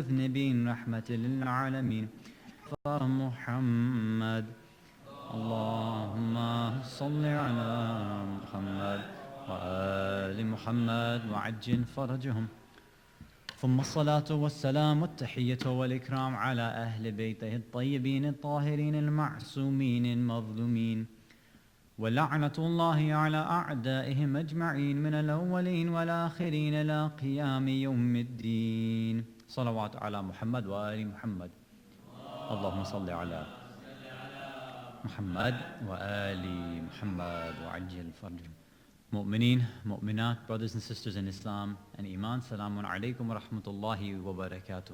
المذنبين رحمة للعالمين محمد اللهم صل على محمد وآل محمد وعجل فرجهم ثم الصلاة والسلام والتحية والإكرام على أهل بيته الطيبين الطاهرين المعصومين المظلومين ولعنة الله على أعدائهم أجمعين من الأولين والآخرين إلى قيام يوم الدين صلوات على محمد وآل محمد اللهم صل على محمد وآل محمد وعجل فرجهم Mu'mineen, Mu'minat, brothers and sisters in Islam and Iman, Salamun Alaikum wa Rahmatullahi wa Barakatuh.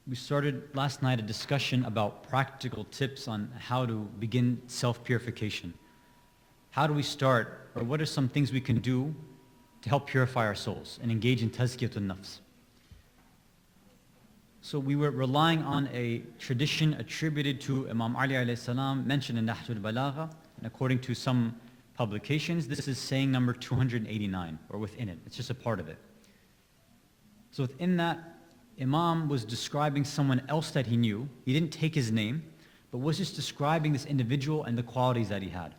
We started last night a discussion about practical tips on how to begin self-purification. How do we start, or what are some things we can do to help purify our souls and engage in tazkiyatun nafs? So we were relying on a tradition attributed to Imam Ali alayhi salam, mentioned in Nahjul Balagha, and according to some publications, this is saying number 289, or within it. It's just a part of it. So within that, Imam was describing someone else that he knew. He didn't take his name, but was just describing this individual and the qualities that he had,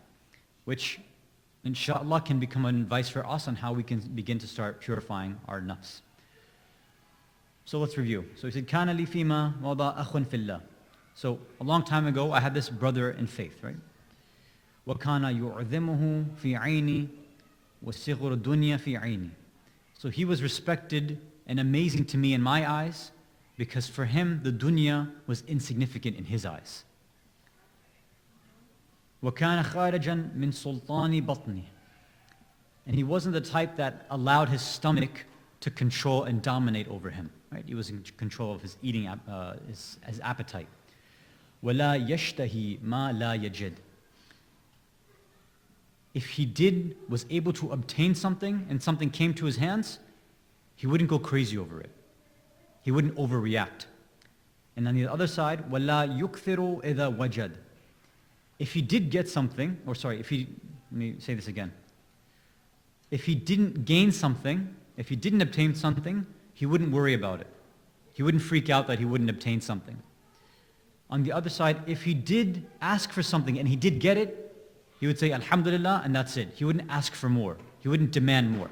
which inshallah can become an advice for us on how we can begin to start purifying our nafs. So let's review. So he said, "Kana li fima wada akhun fillah." So a long time ago, I had this brother in faith, right? Wa kana yu'dhimuhu fi 'aini wa sighru dunya fi 'aini. So he was respected and amazing to me in my eyes, because for him the dunya was insignificant in his eyes. Wa kana kharijan min sultani batni. And he wasn't the type that allowed his stomach to control and dominate over him. Right? He was in control of his eating, his appetite. وَلَا يَشْتَهِي مَا لَا يَجِدْ. If he was able to obtain something and something came to his hands, he wouldn't go crazy over it. He wouldn't overreact. And on the other side, وَلَا يُكْثِرُ إِذَا وَجَدْ. If he did get something, let me say this again. If he didn't gain something, if he didn't obtain something, he wouldn't worry about it. He wouldn't freak out that he wouldn't obtain something. On the other side, if he did ask for something and he did get it, he would say Alhamdulillah and that's it. He wouldn't ask for more. He wouldn't demand more.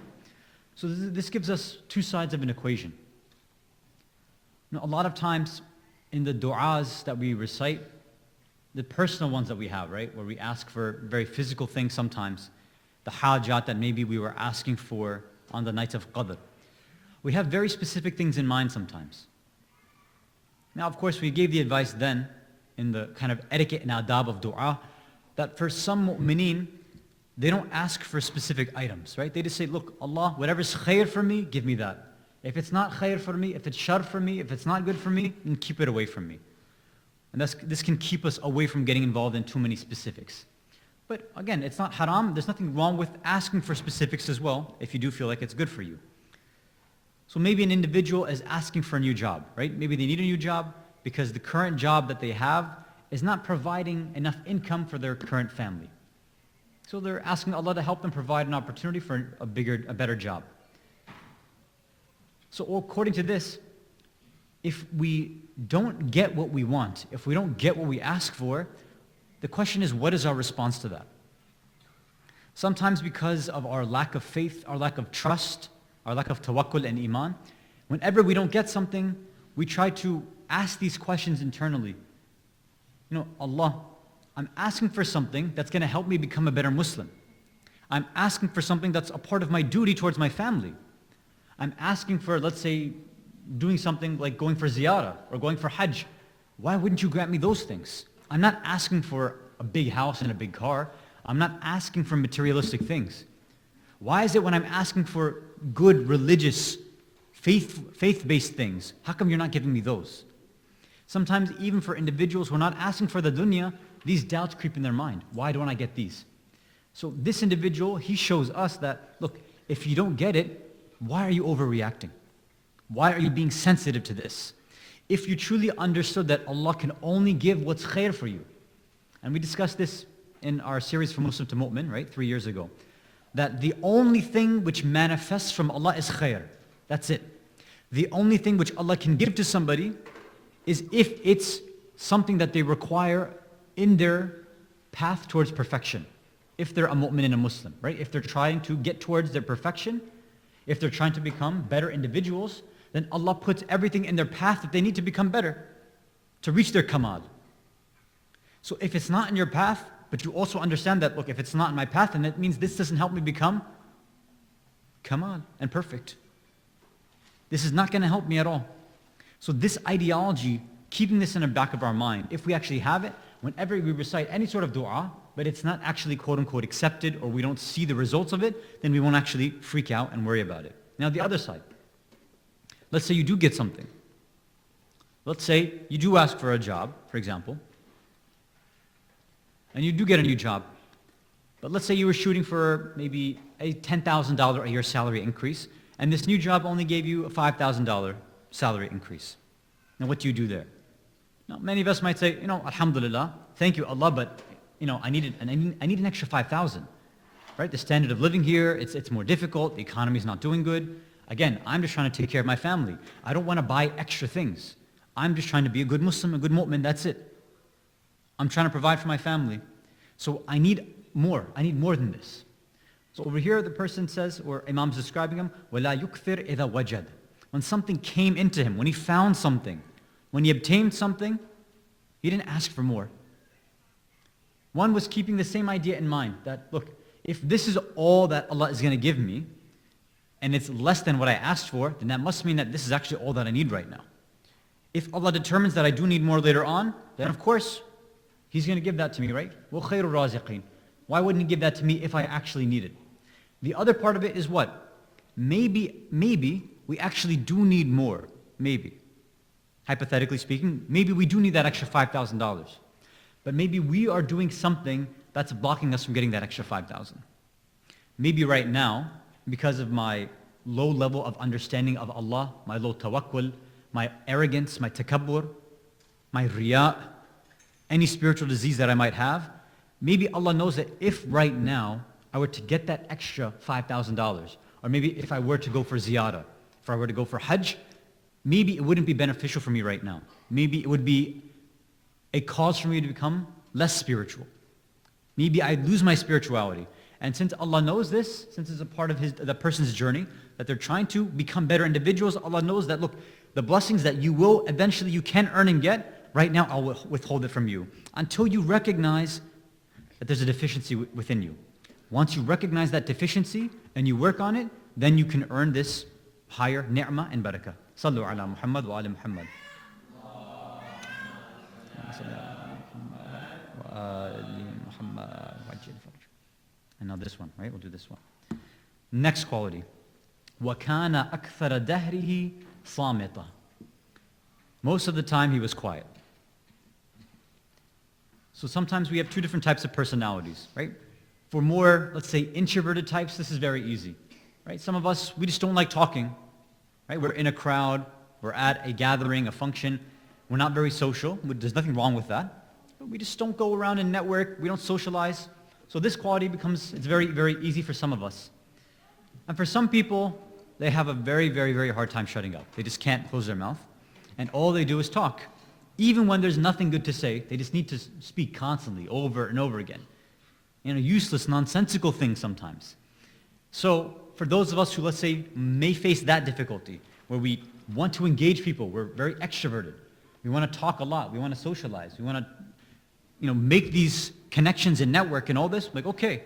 So this gives us two sides of an equation. Now, a lot of times in the du'as that we recite, the personal ones that we have, right, where we ask for very physical things sometimes, the hajat that maybe we were asking for on the nights of Qadr. We have very specific things in mind sometimes. Now, of course, we gave the advice then in the kind of etiquette and adab of dua that for some mu'mineen, they don't ask for specific items, right? They just say, look, Allah, whatever's khair for me, give me that. If it's not khair for me, if it's shar for me, if it's not good for me, then keep it away from me. And this can keep us away from getting involved in too many specifics. But again, it's not haram. There's nothing wrong with asking for specifics as well, if you do feel like it's good for you. So maybe an individual is asking for a new job, right? Maybe they need a new job because the current job that they have is not providing enough income for their current family. So they're asking Allah to help them provide an opportunity for a better job. So according to this, if we don't get what we want, if we don't get what we ask for, the question is, what is our response to that? Sometimes because of our lack of faith, our lack of trust, our lack of tawakkul and iman, whenever we don't get something, we try to ask these questions internally. Allah, I'm asking for something that's going to help me become a better Muslim. I'm asking for something that's a part of my duty towards my family. I'm asking for, let's say, doing something like going for ziyarah or going for hajj. Why wouldn't you grant me those things? I'm not asking for a big house and a big car. I'm not asking for materialistic things. Why is it when I'm asking for good, religious, faith-based things, how come you're not giving me those? Sometimes even for individuals who are not asking for the dunya, these doubts creep in their mind. Why don't I get these? So this individual, he shows us that, look, if you don't get it, why are you overreacting? Why are you being sensitive to this? If you truly understood that Allah can only give what's khair for you, and we discussed this in our series from Muslim to Mu'min, right, 3 years ago, that the only thing which manifests from Allah is khair. That's it. The only thing which Allah can give to somebody is if it's something that they require in their path towards perfection. If they're a mu'min and a Muslim, right? If they're trying to get towards their perfection, if they're trying to become better individuals, then Allah puts everything in their path that they need to become better, to reach their kamal. So if it's not in your path, but you also understand that, look, if it's not in my path, then that means this doesn't help me become kamal and perfect. This is not going to help me at all. So this ideology, keeping this in the back of our mind, if we actually have it, whenever we recite any sort of dua, but it's not actually quote-unquote accepted, or we don't see the results of it, then we won't actually freak out and worry about it. Now the other side. Let's say you do get something. Let's say you do ask for a job, for example, and you do get a new job. But let's say you were shooting for maybe a $10,000 a year salary increase, and this new job only gave you a $5,000 salary increase. Now what do you do there? Now many of us might say, alhamdulillah, thank you Allah, but I need an extra 5,000. Right? The standard of living here, it's more difficult, the economy is not doing good. Again, I'm just trying to take care of my family. I don't want to buy extra things. I'm just trying to be a good Muslim, a good mu'min, that's it. I'm trying to provide for my family. So I need more. I need more than this. So over here the person says, or Imam's describing him, وَلَا يُكْثِرْ إِذَا وَجَدْ. When something came into him, when he found something, when he obtained something, he didn't ask for more. One was keeping the same idea in mind, that look, if this is all that Allah is going to give me, and it's less than what I asked for, then that must mean that this is actually all that I need right now. If Allah determines that I do need more later on, then of course, He's going to give that to me, right? وَخَيْرُ الرَّازِقِينَ. Why wouldn't He give that to me if I actually need it? The other part of it is what? Maybe we actually do need more. Maybe. Hypothetically speaking, maybe we do need that extra $5,000. But maybe we are doing something that's blocking us from getting that extra $5,000. Maybe right now, because of my low level of understanding of Allah, my low tawakkul, my arrogance, my takabbur, my riya, any spiritual disease that I might have, maybe Allah knows that if right now I were to get that extra $5,000, or maybe if I were to go for ziyarah, if I were to go for hajj, maybe it wouldn't be beneficial for me right now. Maybe it would be a cause for me to become less spiritual. Maybe I'd lose my spirituality. And since Allah knows this, since it's a part of the person's journey, that they're trying to become better individuals, Allah knows that, look, the blessings that you will eventually, you can earn and get, right now I'll withhold it from you. Until you recognize that there's a deficiency within you. Once you recognize that deficiency and you work on it, then you can earn this higher ni'mah and barakah. Sallu ala Muhammad wa ala Muhammad. And now this one, right? We'll do this one. Next quality. وَكَانَ أَكْثَرَ دَهْرِهِ صَامِتًا. Most of the time he was quiet. So sometimes we have two different types of personalities, right? For more, let's say, introverted types, this is very easy, right? Some of us, we just don't like talking, right? We're in a crowd, we're at a gathering, a function, we're not very social, there's nothing wrong with that. But we just don't go around and network, we don't socialize. So this quality becomes, it's very, very easy for some of us. And for some people, they have a very, very, very hard time shutting up. They just can't close their mouth. And all they do is talk. Even when there's nothing good to say, they just need to speak constantly, over and over again. Useless, nonsensical things sometimes. So for those of us who, let's say, may face that difficulty, where we want to engage people, we're very extroverted, we want to talk a lot, we want to socialize, we want to make these connections and network and all this, like, okay,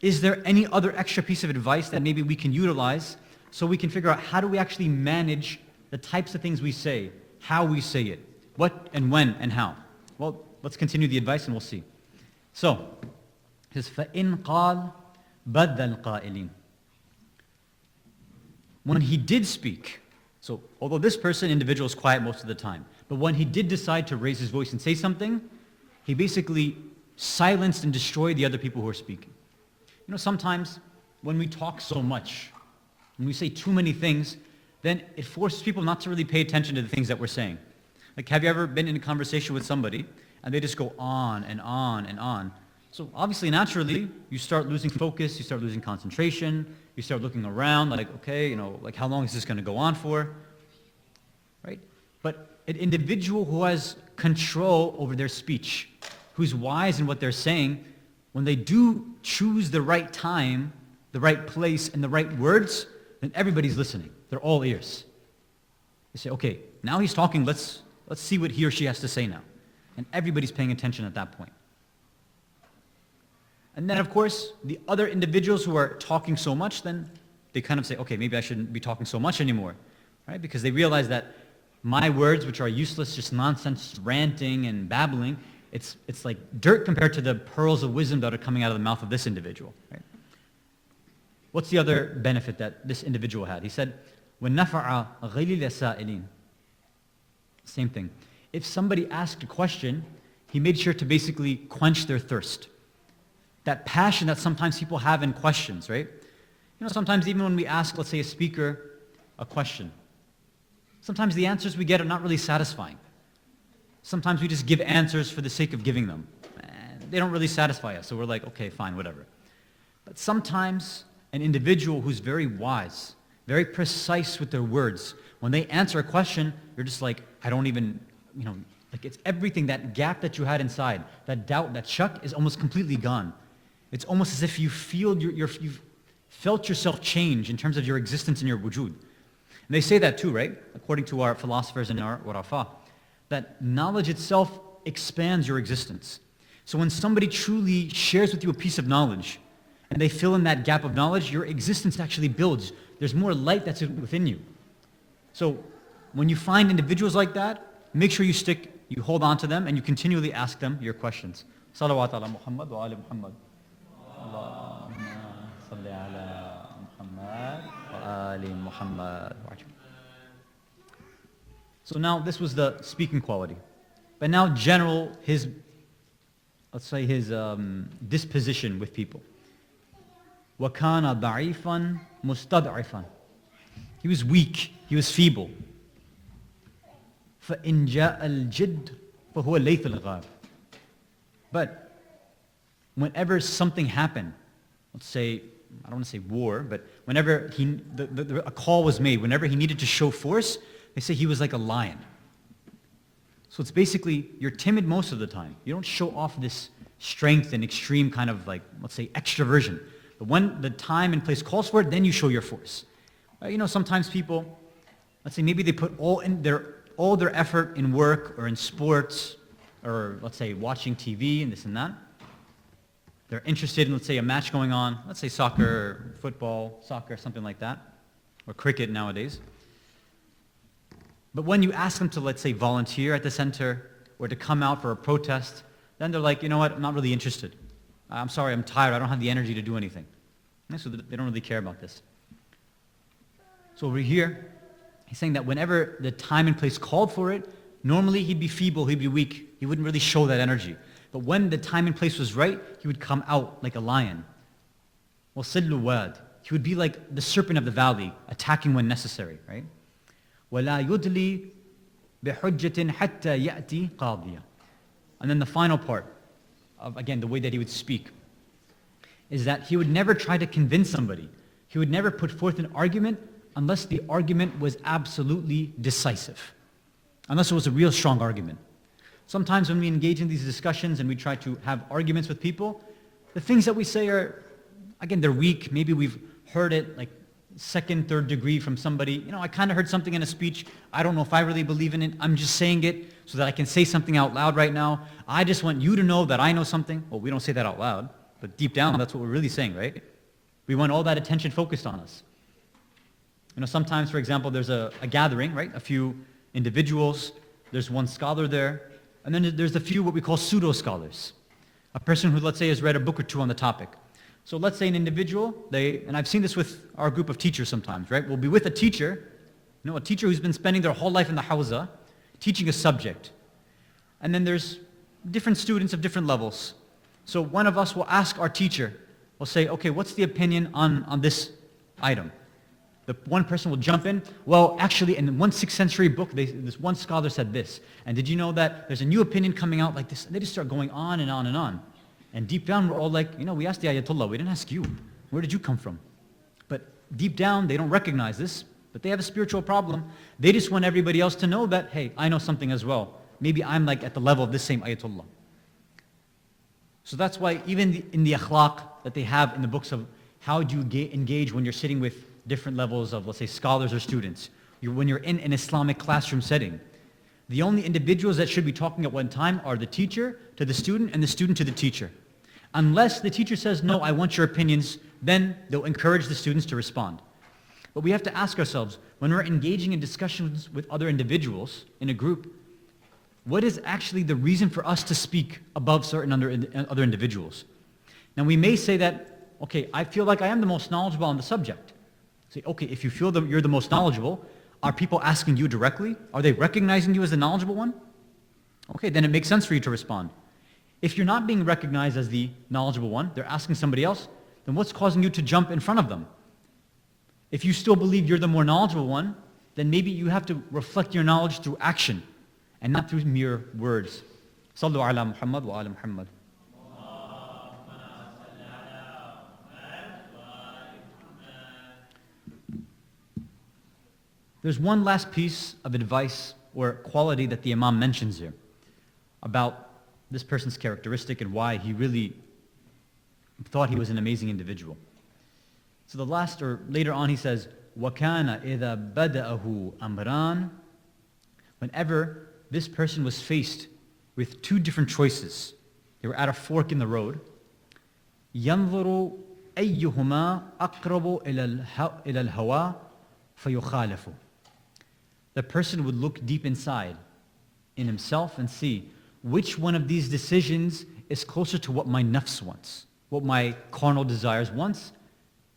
is there any other extra piece of advice that maybe we can utilize so we can figure out how do we actually manage the types of things we say, how we say it, what and when and how? Well, let's continue the advice and we'll see. So, it says, فَإِنْ قَالْ بَدَّ الْقَائِلِينَ. When he did speak, so although this individual is quiet most of the time, but when he did decide to raise his voice and say something, he basically silenced and destroyed the other people who are speaking. Sometimes when we talk so much, when we say too many things, then it forces people not to really pay attention to the things that we're saying. Like, have you ever been in a conversation with somebody and they just go on and on and on? So obviously, naturally, you start losing focus, you start losing concentration, you start looking around like, okay, like how long is this going to go on for, right? But an individual who has control over their speech, who's wise in what they're saying, when they do choose the right time, the right place, and the right words, then everybody's listening. They're all ears. They say, okay, now he's talking, let's see what he or she has to say now. And everybody's paying attention at that point. And then, of course, the other individuals who are talking so much, then they kind of say, okay, maybe I shouldn't be talking so much anymore, right? Because they realize that my words, which are useless, just nonsense, ranting and babbling, it's like dirt compared to the pearls of wisdom that are coming out of the mouth of this individual, right? What's the other benefit that this individual had? He said, وَالنَّفَعَ غَيْلِ السَّائِلِينَ. Same thing. If somebody asked a question, he made sure to basically quench their thirst. That passion that sometimes people have in questions, right? Sometimes even when we ask, let's say, a speaker a question, sometimes the answers we get are not really satisfying. Sometimes we just give answers for the sake of giving them. And they don't really satisfy us, so we're like, okay, fine, whatever. But sometimes an individual who's very wise, very precise with their words, when they answer a question, you're just like, I don't even, like it's everything, that gap that you had inside, that doubt, that shak is almost completely gone. It's almost as if you feel you've felt yourself change in terms of your existence and your wujud. And they say that too, right? According to our philosophers and our urafa, that knowledge itself expands your existence. So when somebody truly shares with you a piece of knowledge, and they fill in that gap of knowledge, your existence actually builds. There's more light that's within you. So when you find individuals like that, make sure you hold on to them, and you continually ask them your questions. Salawat ala Muhammad wa ali Muhammad. Allahumma salli ala Muhammad wa ali Muhammad. So now this was the speaking quality. But now his disposition with people. وَكَانَ ضَعِيفًا مُسْتَضْعِفًا. He was weak, he was feeble. فَإِنْ جَاءَ الْجِدُّ فَهُوَ لَيْثُ الْغَابِ. But whenever something happened, let's say, I don't want to say war, but whenever a call was made, whenever he needed to show force, they say he was like a lion. So it's basically, you're timid most of the time. You don't show off this strength and extreme kind of like, let's say, extroversion. But when the time and place calls for it, then you show your force. Sometimes people, let's say maybe they put all their effort in work or in sports or let's say watching TV and this and that. They're interested in, let's say, a match going on, let's say soccer, football, soccer, something like that, or cricket nowadays. But when you ask them to, let's say, volunteer at the center or to come out for a protest, then they're like, you know what, I'm not really interested. I'm sorry, I'm tired, I don't have the energy to do anything. And so they don't really care about this. So over here, he's saying that whenever the time and place called for it, normally he'd be feeble, he'd be weak, he wouldn't really show that energy. But when the time and place was right, he would come out like a lion. وَصِلُّ وَادٍ. He would be like the serpent of the valley, attacking when necessary, right? وَلَا يُدْلِي بِحُجَّةٍ حَتَّى يَأْتِي قَاضِيًا. And then the final part of, again, the way that he would speak is that he would never try to convince somebody. He would never put forth an argument unless the argument was absolutely decisive, unless it was a real strong argument. Sometimes when we engage in these discussions and we try to have arguments with people, the things that we say are, again, they're weak. Maybe we've heard it like second, third degree from somebody. I kind of heard something in a speech. I don't know if I really believe in it. I'm just saying it so that I can say something out loud right now. I just want you to know that I know something. Well, we don't say that out loud, but deep down, that's what we're really saying, right? We want all that attention focused on us. Sometimes, for example, there's a gathering, right? A few individuals. There's one scholar there. And then there's a few what we call pseudo-scholars. A person who, let's say, has read a book or two on the topic. So let's say an individual, and I've seen this with our group of teachers sometimes, right? We'll be with a teacher who's been spending their whole life in the hawza, teaching a subject. And then there's different students of different levels. So one of us will ask our teacher, we'll say, okay, what's the opinion on this item? The one person will jump in, well, actually, in one 6th century book, this one scholar said this. And did you know that there's a new opinion coming out like this? And they just start going on and on and on. And deep down, we're all like, we asked the Ayatollah, we didn't ask you. Where did you come from? But deep down, they don't recognize this, but they have a spiritual problem. They just want everybody else to know that, hey, I know something as well. Maybe I'm like at the level of this same Ayatollah. So that's why even in the akhlaq that they have in the books of how do you engage when you're sitting with different levels of, let's say, scholars or students, when you're in an Islamic classroom setting, the only individuals that should be talking at one time are the teacher to the student and the student to the teacher. Unless the teacher says, no, I want your opinions, then they'll encourage the students to respond. But we have to ask ourselves, when we're engaging in discussions with other individuals in a group, what is actually the reason for us to speak above certain other individuals? Now we may say that, okay, I feel like I am the most knowledgeable on the subject. Say, okay, if you feel that you're the most knowledgeable, are people asking you directly? Are they recognizing you as the knowledgeable one? Okay, then it makes sense for you to respond. If you're not being recognized as the knowledgeable one, they're asking somebody else, then what's causing you to jump in front of them? If you still believe you're the more knowledgeable one, then maybe you have to reflect your knowledge through action and not through mere words. Sallu ala Muhammad wa ala Muhammad. There's one last piece of advice or quality that the Imam mentions here about this person's characteristic and why he really thought he was an amazing individual. So the last, or later on he says, وَكَانَ إِذَا بَدَأَهُ أَمْرَانِ. Whenever this person was faced with two different choices, they were at a fork in the road, يَنْظُرُ أَيُّهُمَا أَقْرَبُ إِلَى الْهَوَىٰ فَيُخَالِفُ. The person would look deep inside in himself and see which one of these decisions is closer to what my nafs wants, what my carnal desires wants,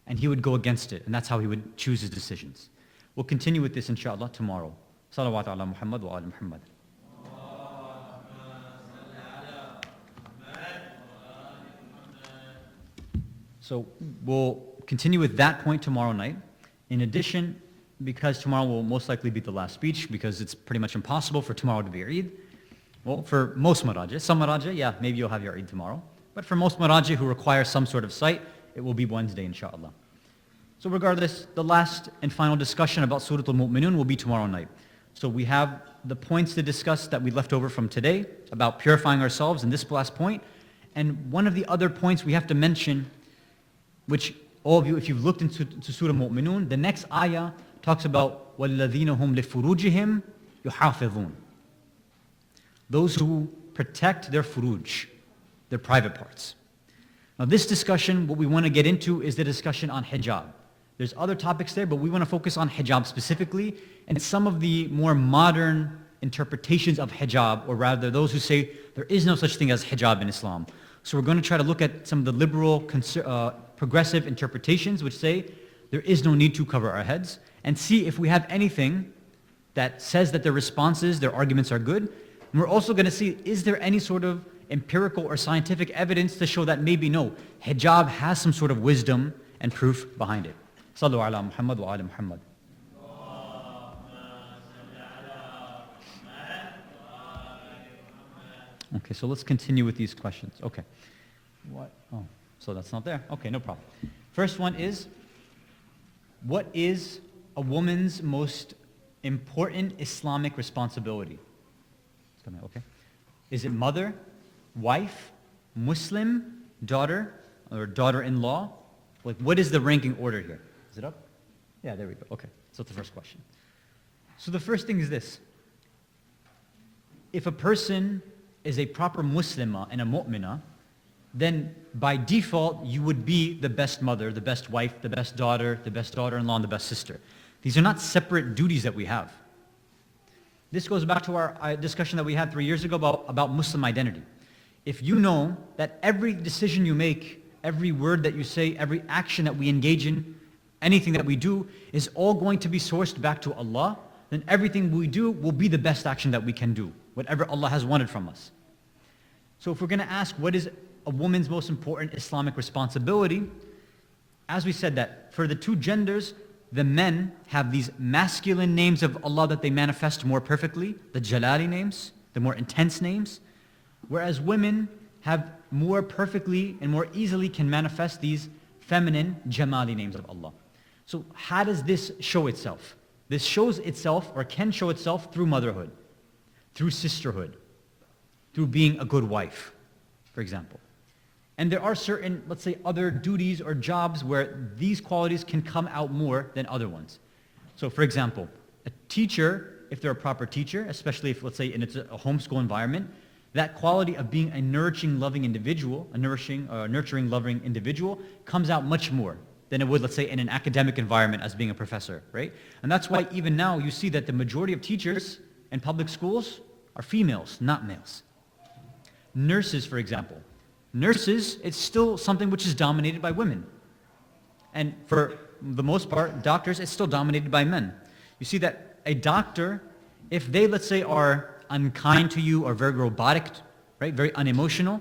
and he would go against it, and that's how he would choose his decisions. We'll continue with this inshallah tomorrow. Salawat ala Muhammad wa ala Muhammad. So we'll continue with that point tomorrow night. In addition, because tomorrow will most likely be the last speech, because it's pretty much impossible for tomorrow to be Eid. Well, for most Maraja, some Maraja, yeah, maybe you'll have your Eid tomorrow. But for most Maraja who require some sort of sight, it will be Wednesday, inshallah. So regardless, the last and final discussion about Surah Al-Mu'minun will be tomorrow night. So we have the points to discuss that we left over from today about purifying ourselves in this last point. And one of the other points we have to mention, which all of you, if you've looked into Surah Al-Mu'minun, the next ayah talks about وَالَّذِينَ هُمْ لِفُرُوجِهِمْ يُحَافِظُونَ. Those who protect their furuj, their private parts. Now this discussion, what we want to get into is the discussion on hijab. There's other topics there, but we want to focus on hijab specifically and some of the more modern interpretations of hijab, or rather those who say there is no such thing as hijab in Islam. So we're going to try to look at some of the liberal, progressive interpretations which say there is no need to cover our heads, and see if we have anything that says that their responses, their arguments are good. And we're also going to see, is there any sort of empirical or scientific evidence to show that maybe no, hijab has some sort of wisdom and proof behind it. Sallu ala Muhammad wa ala Muhammad. Okay, so let's continue with these questions. Okay. What? Oh, so that's not there. Okay, no problem. First one is, what is a woman's most important Islamic responsibility? Okay. Is it mother, wife, Muslim, daughter, or daughter-in-law? Like, what is the ranking order here? Is it up? Yeah, there we go. Okay, so that's the first question. So the first thing is this. If a person is a proper Muslimah and a mu'minah, then by default, you would be the best mother, the best wife, the best daughter-in-law, and the best sister. These are not separate duties that we have. This goes back to our discussion that we had 3 years ago about Muslim identity. If you know that every decision you make, every word that you say, every action that we engage in, anything that we do is all going to be sourced back to Allah, then everything we do will be the best action that we can do, whatever Allah has wanted from us. So if we're going to ask what is a woman's most important Islamic responsibility, as we said that for the two genders, the men have these masculine names of Allah that they manifest more perfectly, the Jalali names, the more intense names, whereas women have more perfectly and more easily can manifest these feminine jamali names of Allah. So how does this show itself? This shows itself, or can show itself, through motherhood, through sisterhood, through being a good wife, for example. And there are certain, let's say, other duties or jobs where these qualities can come out more than other ones. So for example, a teacher, if they're a proper teacher, especially if, let's say, in a homeschool environment, that quality of being a nurturing, loving individual, a nurturing, loving individual, comes out much more than it would, let's say, in an academic environment as being a professor, right? And that's why even now you see that the majority of teachers in public schools are females, not males. Nurses, for example. Nurses, it's still something which is dominated by women. And for the most part, doctors, it's still dominated by men. You see that a doctor, if they, let's say, are unkind to you or very robotic, right, very unemotional,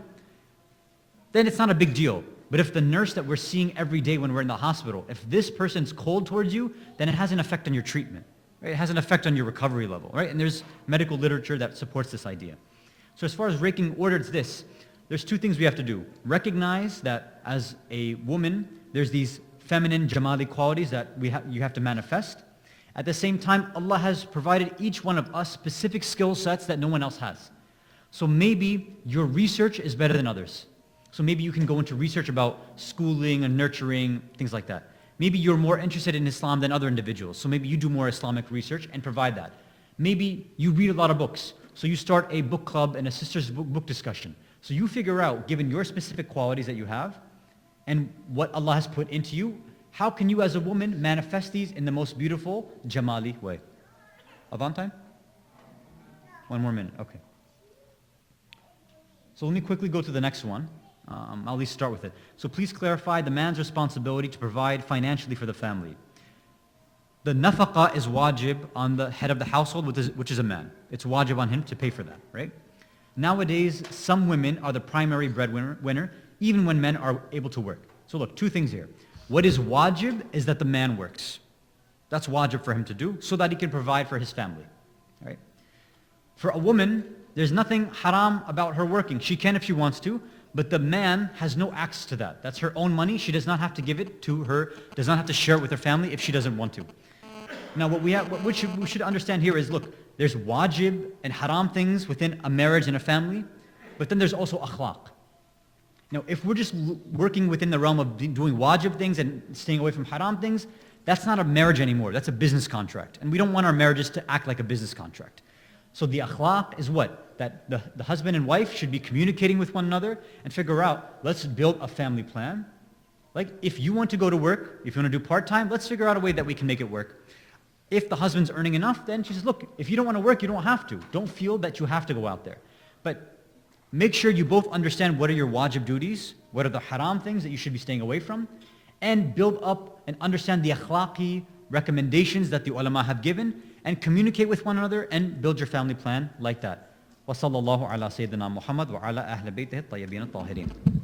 then it's not a big deal. But if the nurse that we're seeing every day when we're in the hospital, if this person's cold towards you, then it has an effect on your treatment. Right? It has an effect on your recovery level. Right? And there's medical literature that supports this idea. So as far as ranking order, it's this. There's two things we have to do. Recognize that as a woman, there's these feminine jamali qualities that you have to manifest. At the same time, Allah has provided each one of us specific skill sets that no one else has. So maybe your research is better than others. So maybe you can go into research about schooling and nurturing, things like that. Maybe you're more interested in Islam than other individuals. So maybe you do more Islamic research and provide that. Maybe you read a lot of books. So you start a book club and a sister's book discussion. So you figure out, given your specific qualities that you have and what Allah has put into you, how can you as a woman manifest these in the most beautiful, jamali way? Adhan time? 1 more minute, okay. So let me quickly go to the next one. I'll at least start with it. So please clarify the man's responsibility to provide financially for the family. The nafaqah is wajib on the head of the household, which is a man. It's wajib on him to pay for that, right? Nowadays, some women are the primary breadwinner, even when men are able to work. So look, two things here. What is wajib is that the man works. That's wajib for him to do, so that he can provide for his family, right? For a woman, there's nothing haram about her working. She can if she wants to, but the man has no access to that. That's her own money. She does not have to give it to her, does not have to share it with her family if she doesn't want to. Now what we should understand here is, look, there's wajib and haram things within a marriage and a family, but then there's also akhlaq. Now if we're just working within the realm of doing wajib things and staying away from haram things, that's not a marriage anymore. That's a business contract. And we don't want our marriages to act like a business contract. So the akhlaq is what? That the husband and wife should be communicating with one another and figure out, let's build a family plan. Like if you want to go to work, if you want to do part-time, let's figure out a way that we can make it work. If the husband's earning enough, then she says, look, if you don't want to work, you don't have to. Don't feel that you have to go out there. But make sure you both understand what are your wajib duties, what are the haram things that you should be staying away from, and build up and understand the akhlaqi recommendations that the ulama have given, and communicate with one another and build your family plan like that. وصلى الله على سيدنا محمد وعلى أهل بيته الطيبين الطاهرين.